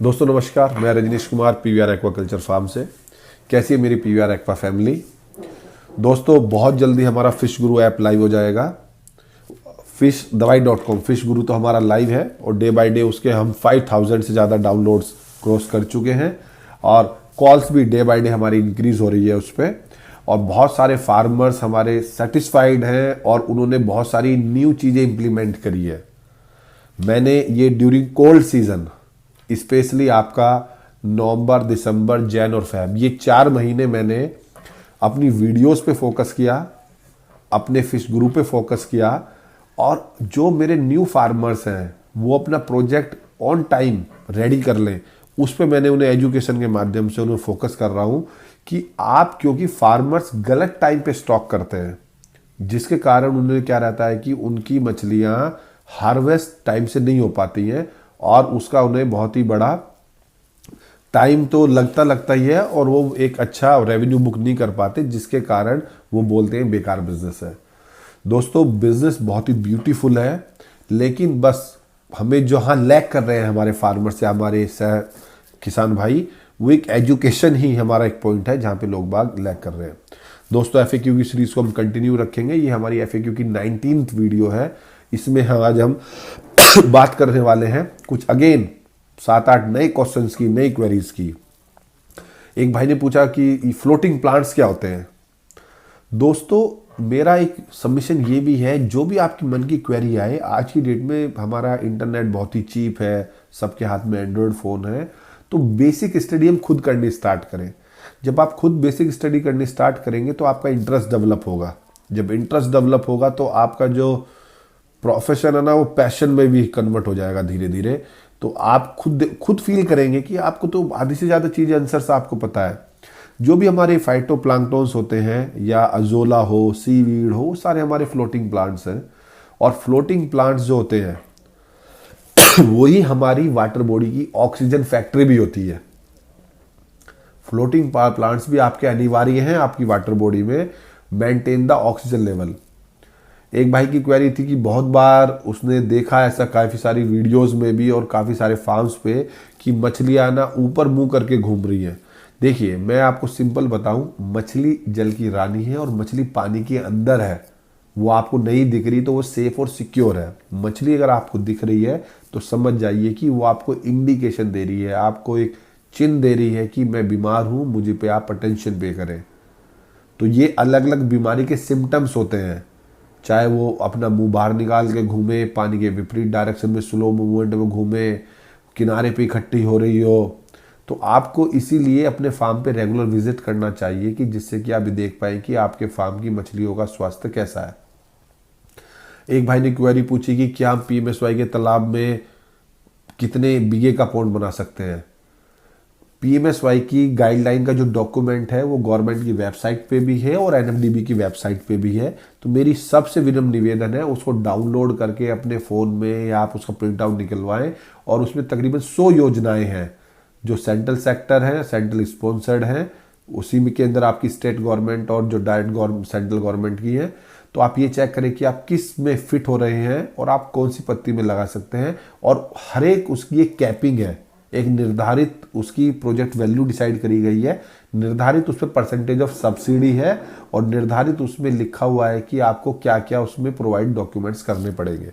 दोस्तों नमस्कार, मैं Rajnish Kumar PVR aquaculture farm से। कैसी है मेरी पीवीआर एक्वा फैमिली। दोस्तों बहुत जल्दी हमारा फिश गुरु ऐप लाइव हो जाएगा। fishdawai.com फिश गुरु तो हमारा लाइव है और डे बाय डे उसके हम 5000 से ज़्यादा डाउनलोड्स क्रॉस कर चुके हैं और कॉल्स भी डे बाय डे हमारी इंक्रीज हो रही है उस पर। और बहुत सारे फार्मर्स हमारे सेटिस्फाइड हैं और उन्होंने बहुत सारी न्यू चीज़ें इंप्लीमेंट करी है। मैंने ये ड्यूरिंग कोल्ड सीजन स्पेशली आपका नवंबर, दिसंबर, जैन और फैब, ये 4 महीने मैंने अपनी वीडियोस पे फोकस किया, अपने फिश गुरु पे फोकस किया और जो मेरे न्यू फार्मर्स हैं वो अपना प्रोजेक्ट ऑन टाइम रेडी कर लें, उस पे मैंने उन्हें एजुकेशन के माध्यम से उन्हें फोकस कर रहा हूँ कि आप, क्योंकि फार्मर्स गलत टाइम पे स्टॉक करते हैं जिसके कारण उन्हें क्या रहता है कि उनकी मछलियाँ हार्वेस्ट टाइम से नहीं हो पाती हैं और उसका उन्हें बहुत ही बड़ा टाइम तो लगता ही है और वो एक अच्छा रेवेन्यू बुक नहीं कर पाते, जिसके कारण वो बोलते हैं बेकार बिजनेस है। दोस्तों बिजनेस बहुत ही ब्यूटीफुल है, लेकिन बस हमें जो हाँ लैक कर रहे हैं हमारे फार्मर्स या हमारे सह किसान भाई, वो एक एजुकेशन ही हमारा एक पॉइंट है जहाँ पे लोग बाग लैक कर रहे हैं। दोस्तों एफएक्यू की सीरीज को हम कंटिन्यू रखेंगे। ये हमारी एफएक्यू की 19th वीडियो है। इसमें आज हम बात करने वाले हैं कुछ अगेन 7-8 नए क्वेश्चंस की, नई क्वेरीज की। एक भाई ने पूछा कि फ्लोटिंग प्लांट्स क्या होते हैं। दोस्तों मेरा एक सबमिशन ये भी है, जो भी आपकी मन की क्वेरी आए, आज की डेट में हमारा इंटरनेट बहुत ही चीप है, सबके हाथ में एंड्रॉयड फ़ोन है, तो बेसिक स्टडी हम खुद करनी स्टार्ट करें। जब आप खुद बेसिक स्टडी करनी स्टार्ट करेंगे तो आपका इंटरेस्ट डेवलप होगा। जब इंटरेस्ट डेवलप होगा तो आपका जो प्रोफेशन है ना, वो पैशन में भी कन्वर्ट हो जाएगा धीरे धीरे। तो आप खुद फील करेंगे कि आपको तो आधी से ज़्यादा चीज़ें आंसर्स आपको पता है। जो भी हमारे फाइटोप्लैंक्टन्स होते हैं या अजोला हो, सीवीड हो, वो सारे हमारे फ्लोटिंग प्लांट्स हैं। और फ्लोटिंग प्लांट्स जो होते हैं वही हमारी वाटर बॉडी की ऑक्सीजन फैक्ट्री भी होती है। फ्लोटिंग प्लांट्स भी आपके अनिवार्य हैं आपकी वाटर बॉडी में मेंटेन द ऑक्सीजन लेवल। एक भाई की क्वेरी थी कि बहुत बार उसने देखा ऐसा काफ़ी सारी वीडियोस में भी और काफ़ी सारे फार्म्स पे कि मछलियाँ ना ऊपर मुंह करके घूम रही हैं। देखिए मैं आपको सिंपल बताऊं, मछली जल की रानी है और मछली पानी के अंदर है। वो आपको नहीं दिख रही तो वो सेफ और सिक्योर है। मछली अगर आपको दिख रही है तो समझ जाइए कि वो आपको इंडिकेशन दे रही है, आपको एक चिन्ह दे रही है कि मैं बीमार हूँ, मुझे पे आप अटेंशन पे करें। तो ये अलग अलग बीमारी के सिम्टम्स होते हैं, चाहे वो अपना मुंह बाहर निकाल के घूमे, पानी के विपरीत डायरेक्शन में स्लो मूवमेंट में घूमे, किनारे पे इकट्ठी हो रही हो। तो आपको इसीलिए अपने फार्म पे रेगुलर विजिट करना चाहिए कि जिससे कि आप देख पाए कि आपके फार्म की मछलियों का स्वास्थ्य कैसा है। एक भाई ने क्वेरी पूछी कि क्या हम पीएमएसवाई के तालाब में कितने बीघे का पॉन्ड बना सकते हैं। पीएमएसवाई की गाइडलाइन का जो डॉक्यूमेंट है वो गवर्नमेंट की वेबसाइट पे भी है और एनएमडीबी की वेबसाइट पे भी है। तो मेरी सबसे विनम्र निवेदन है उसको डाउनलोड करके अपने फ़ोन में या आप उसका प्रिंट आउट निकलवाएं। और उसमें तकरीबन 100 योजनाएं हैं जो सेंट्रल सेक्टर है, सेंट्रल स्पॉन्सर्ड हैं, उसी में के अंदर आपकी स्टेट गवर्नमेंट और जो डायरेक्ट सेंट्रल गवर्नमेंट की है। तो आप ये चेक करें कि आप किस में फिट हो रहे हैं और आप कौन सी पत्ती में लगा सकते हैं। और हर एक उसकी एक कैपिंग है, एक निर्धारित उसकी प्रोजेक्ट वैल्यू डिसाइड करी गई है, निर्धारित उस पर परसेंटेज ऑफ सब्सिडी है और निर्धारित उसमें लिखा हुआ है कि आपको क्या क्या उसमें प्रोवाइड डॉक्यूमेंट्स करने पड़ेंगे।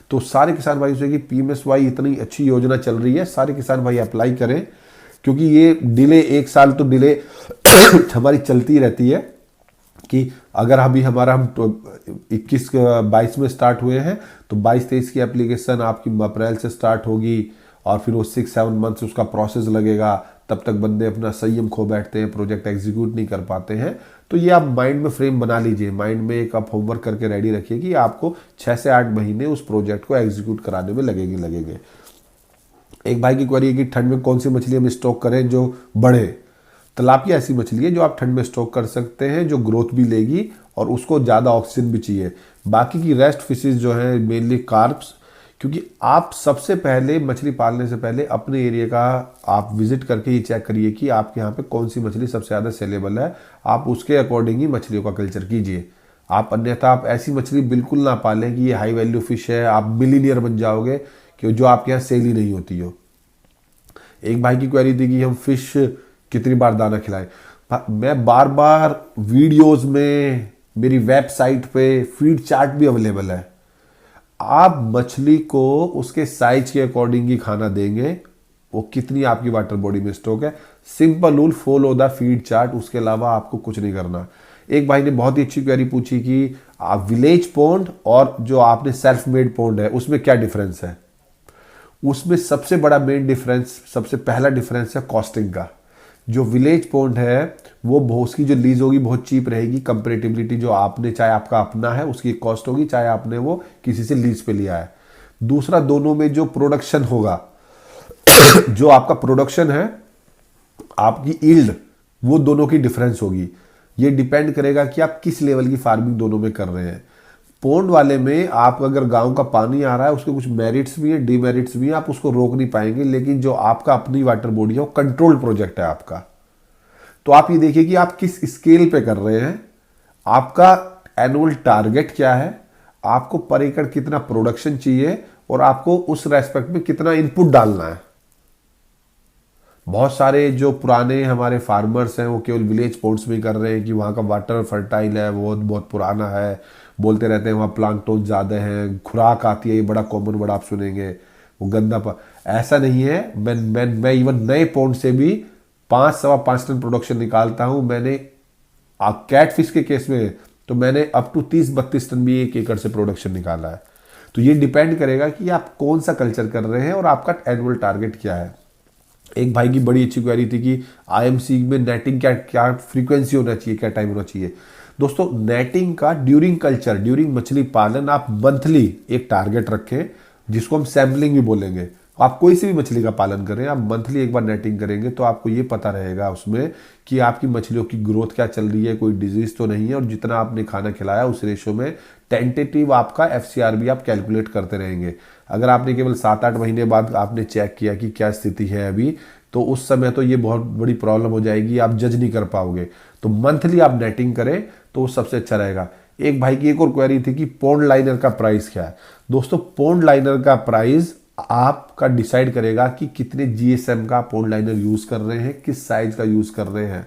तो सारे किसान भाई से कि पीएमएसवाई इतनी अच्छी योजना चल रही है, सारे किसान भाई अप्लाई करें, क्योंकि ये डिले 1 साल तो डिले हमारी चलती रहती है। कि अगर अभी हमारा हम 21-22 में स्टार्ट हुए हैं तो 22-23 की एप्लीकेशन आपकी अप्रैल से स्टार्ट होगी और फिर वो 6-7 मंथ्स उसका प्रोसेस लगेगा। तब तक बंदे अपना संयम खो बैठते हैं, प्रोजेक्ट एग्जीक्यूट नहीं कर पाते हैं। तो ये आप माइंड में फ्रेम बना लीजिए, माइंड में एक आप होमवर्क करके रेडी रखिए कि आपको 6 से 8 महीने उस प्रोजेक्ट को एग्जीक्यूट कराने में लगेंगे। एक भाई की क्वेरी है कि ठंड में कौन सी मछली हम स्टॉक करें जो बढ़े। तिलापिया ऐसी मछली है जो आप ठंड में स्टॉक कर सकते हैं, जो ग्रोथ भी लेगी और उसको ज़्यादा ऑक्सीजन भी चाहिए। बाकी की रेस्ट फिशेज जो है मेनली कार्प्स, क्योंकि आप सबसे पहले मछली पालने से पहले अपने एरिया का आप विजिट करके ये चेक करिए कि आपके यहाँ पे कौन सी मछली सबसे ज़्यादा सेलेबल है। आप उसके अकॉर्डिंग ही मछलियों का कल्चर कीजिए। आप अन्यथा आप ऐसी मछली बिल्कुल ना पालें कि ये हाई वैल्यू फिश है, आप मिलीनियर बन जाओगे कि जो आपके यहाँ सेल ही नहीं होती हो। एक भाई की क्वेरी थी कि हम फिश कितनी बार दाना खिलाएं। मैं बार बार वीडियोस में, मेरी वेबसाइट पे फीड चार्ट भी अवेलेबल है। आप मछली को उसके साइज के अकॉर्डिंग ही खाना देंगे, वो कितनी आपकी वाटर बॉडी में स्टॉक है। Simple rule, follow the feed chart, उसके अलावा आपको कुछ नहीं करना। एक भाई ने बहुत ही अच्छी क्वेरी पूछी कि आप विलेज पॉन्ड और जो आपने सेल्फ मेड पॉन्ड है उसमें क्या डिफरेंस है। उसमें सबसे बड़ा मेन डिफरेंस, सबसे पहला डिफरेंस है कॉस्टिंग का। जो विलेज पॉन्ड है वो उसकी जो लीज होगी बहुत चीप रहेगी कंपेरेटिवलिटी, जो आपने चाहे आपका अपना है उसकी कॉस्ट होगी, चाहे आपने वो किसी से लीज पे लिया है। दूसरा, दोनों में जो प्रोडक्शन होगा, जो आपका प्रोडक्शन है, आपकी ईल्ड, वो दोनों की डिफरेंस होगी। ये डिपेंड करेगा कि आप किस लेवल की फार्मिंग दोनों में कर रहे हैं। पॉन्ड वाले में आप अगर गांव का पानी आ रहा है उसके कुछ मेरिट्स भी है, डीमेरिट्स भी है, आप उसको रोक नहीं पाएंगे। लेकिन जो आपका अपनी वाटर बॉडी है वो कंट्रोल्ड प्रोजेक्ट है आपका। तो आप ये देखिए कि आप किस स्केल पे कर रहे हैं, आपका एनुअल टारगेट क्या है, आपको पर एकड़ कितना प्रोडक्शन चाहिए और आपको उस रेस्पेक्ट में कितना इनपुट डालना है। बहुत सारे जो पुराने हमारे फार्मर्स हैं वो केवल विलेज पॉन्ड्स में कर रहे हैं कि वहाँ का वाटर फर्टाइल है, वो बहुत पुराना है, बोलते रहते हैं वहाँ प्लांक्टोन ज़्यादा है, खुराक आती है, ये बड़ा कॉमन वर्ड आप सुनेंगे, वो गंदा ऐसा नहीं है। मैं इवन नए पॉन्ड से भी 5-5.5 टन प्रोडक्शन निकालता हूँ। मैंने कैट फिश के केस में तो मैंने अप टू 30-32 टन भी 1 एकड़ से प्रोडक्शन निकाला है। तो ये डिपेंड करेगा कि आप कौन सा कल्चर कर रहे हैं और आपका एनुअल टारगेट क्या है। एक भाई की बड़ी अच्छी क्वेरी थी कि आईएमसी में नेटिंग क्या फ्रीक्वेंसी होना चाहिए, क्या टाइम होना चाहिए। दोस्तों, नेटिंग का ड्यूरिंग कल्चर, ड्यूरिंग मछली पालन आप मंथली एक टारगेट रखें, जिसको हम सैम्पलिंग भी बोलेंगे। आप कोई सी भी मछली का पालन करें, आप मंथली एक बार नेटिंग करेंगे तो आपको ये पता रहेगा उसमें कि आपकी मछलियों की ग्रोथ क्या चल रही है, कोई डिजीज तो नहीं है, और जितना आपने खाना खिलाया उस रेशो में टेंटेटिव आपका एफसीआर भी आप कैलकुलेट करते रहेंगे। अगर आपने केवल 7-8 महीने बाद आपने चेक किया कि क्या स्थिति है अभी, तो उस समय तो ये बहुत बड़ी प्रॉब्लम हो जाएगी, आप जज नहीं कर पाओगे। तो मंथली आप नेटिंग करें तो वो सबसे अच्छा रहेगा। एक भाई की एक और क्वेरी थी कि पॉन्ड लाइनर का प्राइस क्या है। दोस्तों, पॉन्ड लाइनर का प्राइस आपका डिसाइड करेगा कि कितने जीएसएम का पॉन्ड लाइनर यूज कर रहे हैं, किस साइज का यूज कर रहे हैं।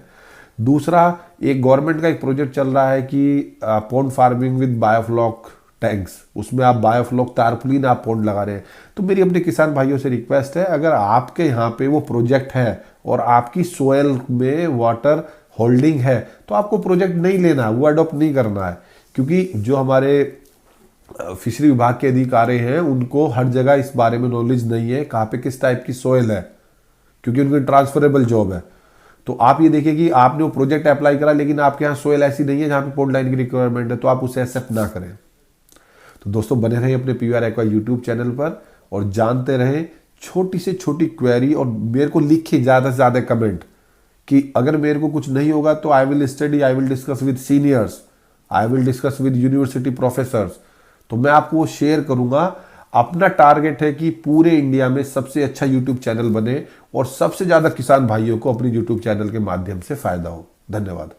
दूसरा, एक गवर्नमेंट का एक प्रोजेक्ट चल रहा है कि pond farming with biofloc tanks, उसमें आप बायोफ्लॉक तारपुलिन आप पॉन्ड लगा रहे हैं। तो मेरी अपने किसान भाइयों से रिक्वेस्ट है, अगर आपके यहाँ पे वो प्रोजेक्ट है और आपकी सोयल में वाटर होल्डिंग है तो आपको प्रोजेक्ट नहीं लेना, वो अडॉप्ट नहीं करना है। क्योंकि जो हमारे फिशरी विभाग के अधिकारी हैं उनको हर जगह इस बारे में नॉलेज नहीं है, कहाँ पे किस टाइप की सोयल है, क्योंकि उनकी ट्रांसफरेबल जॉब है। तो आप ये देखिए कि आपने वो प्रोजेक्ट अप्लाई करा लेकिन आपके यहाँ सोयल ऐसी नहीं है जहाँ पे पॉन्ड लाइन की रिक्वायरमेंट है, तो आप उसे एक्सेप्ट ना करें। तो दोस्तों, बने रहें अपने पीवीआर एक्वा यूट्यूब चैनल पर और जानते रहें छोटी से छोटी क्वेरी, और मेरे को लिखिए ज़्यादा से ज़्यादा कमेंट कि अगर मेरे को कुछ नहीं होगा तो I will study, I will discuss with seniors, I will discuss with university professors. तो मैं आपको वो शेयर करूंगा। अपना टारगेट है कि पूरे इंडिया में सबसे अच्छा यूट्यूब चैनल बने और सबसे ज़्यादा किसान भाइयों को अपनी यूट्यूब चैनल के माध्यम से फायदा हो। धन्यवाद।